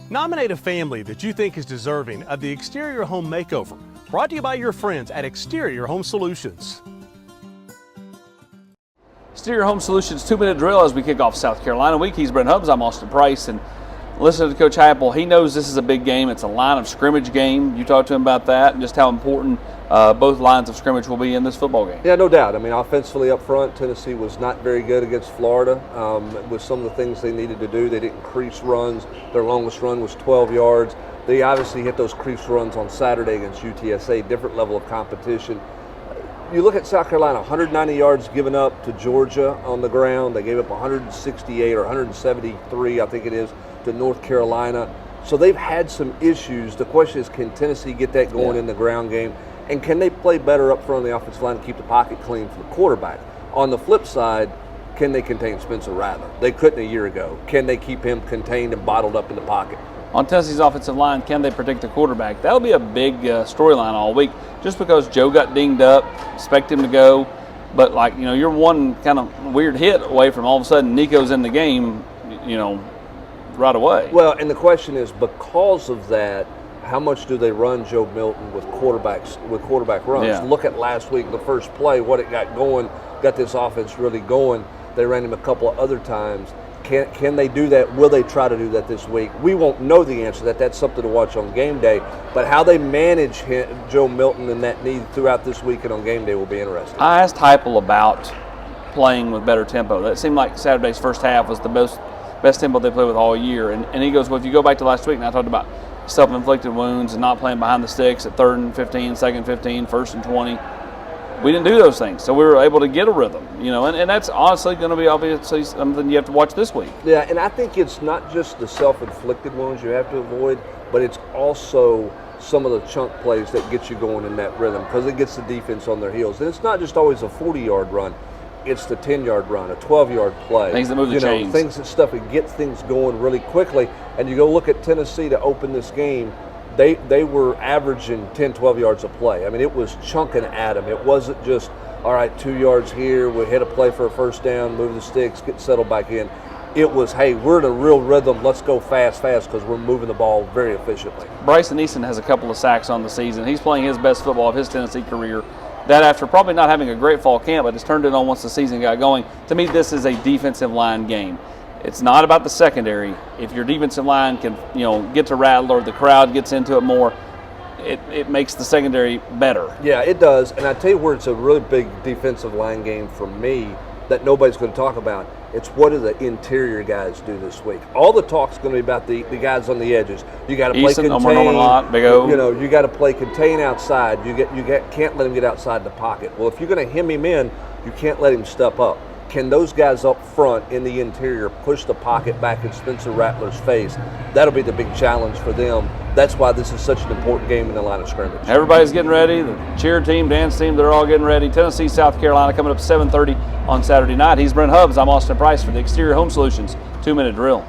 Nominate a family that you think is deserving of the exterior home makeover. Brought to you by your friends at Exterior Home Solutions. Exterior Home Solutions 2-minute drill as we kick off South Carolina week. He's Brent Hubbs, I'm Austin Price, and listen to Coach Heupel. He knows this is a big game. It's a line of scrimmage game. You talked to him about that and just how important both lines of scrimmage will be in this football game. Yeah, no doubt. I mean, offensively up front, Tennessee was not very good against Florida. With some of the things they needed to do, they didn't crease runs. Their longest run was 12 yards. They obviously hit those crease runs on Saturday against UTSA, different level of competition. You look at South Carolina, 190 yards given up to Georgia on the ground. They gave up 168 or 173, I think it is, to North Carolina. So they've had some issues. The question is, can Tennessee get that going in the ground game? And can they play better up front on the offensive line and keep the pocket clean for the quarterback? On the flip side, can they contain Spencer Rattler? They couldn't a year ago. Can they keep him contained and bottled up in the pocket? On Tennessee's offensive line, can they protect the quarterback? That'll be a big storyline all week, just because Joe got dinged up, expect him to go. But, like, you know, you're one kind of weird hit away from all of a sudden Nico's in the game, you know, right away. Well, and the question is, because of that, how much do they run Joe Milton with quarterback runs? Yeah. Look at last week, the first play, what it got going, got this offense really going. They ran him a couple of other times. Can they do that? Will they try to do that this week? We won't know the answer to that. That's something to watch on game day. But how they manage Joe Milton and that need throughout this week and on game day will be interesting. I asked Heupel about playing with better tempo. That seemed like Saturday's first half was the best tempo they played with all year. And he goes, well, if you go back to last week, and I talked about self-inflicted wounds and not playing behind the sticks at 3rd and 15, 2nd and 15, 1st and 20. We didn't do those things, so we were able to get a rhythm, you know, and that's honestly going to be obviously something you have to watch this week. Yeah, and I think it's not just the self-inflicted wounds you have to avoid, but it's also some of the chunk plays that get you going in that rhythm, because it gets the defense on their heels. And it's not just always a 40-yard run. It's the 10-yard run, a 12-yard play. Things that move the chains. Things that get things going really quickly. And you go look at Tennessee to open this game, they were averaging 10, 12 yards a play. I mean, it was chunking at them. It wasn't just, all right, 2 yards here, we hit a play for a first down, move the sticks, get settled back in. It was, hey, we're in a real rhythm. Let's go fast, because we're moving the ball very efficiently. Bryson Easton has a couple of sacks on the season. He's playing his best football of his Tennessee career. That after probably not having a great fall camp, but it's turned it on once the season got going. To me, this is a defensive line game. It's not about the secondary. If your defensive line can, you know, get to Rattler, the crowd gets into it more, it makes the secondary better. Yeah, it does. And I tell you where it's a really big defensive line game for me that nobody's going to talk about. It's what do the interior guys do this week. All the talk's going to be about the guys on the edges. You got to play contain. Big O. You know, you got to play contain outside. Can't let him get outside the pocket. Well, if you're going to hem him in, you can't let him step up. Can those guys up front in the interior push the pocket back in Spencer Rattler's face? That'll be the big challenge for them. That's why this is such an important game in the line of scrimmage. Everybody's getting ready. The cheer team, dance team, they're all getting ready. Tennessee, South Carolina coming up 7:30 on Saturday night. He's Brent Hubbs. I'm Austin Price for the Exterior Home Solutions 2-minute drill.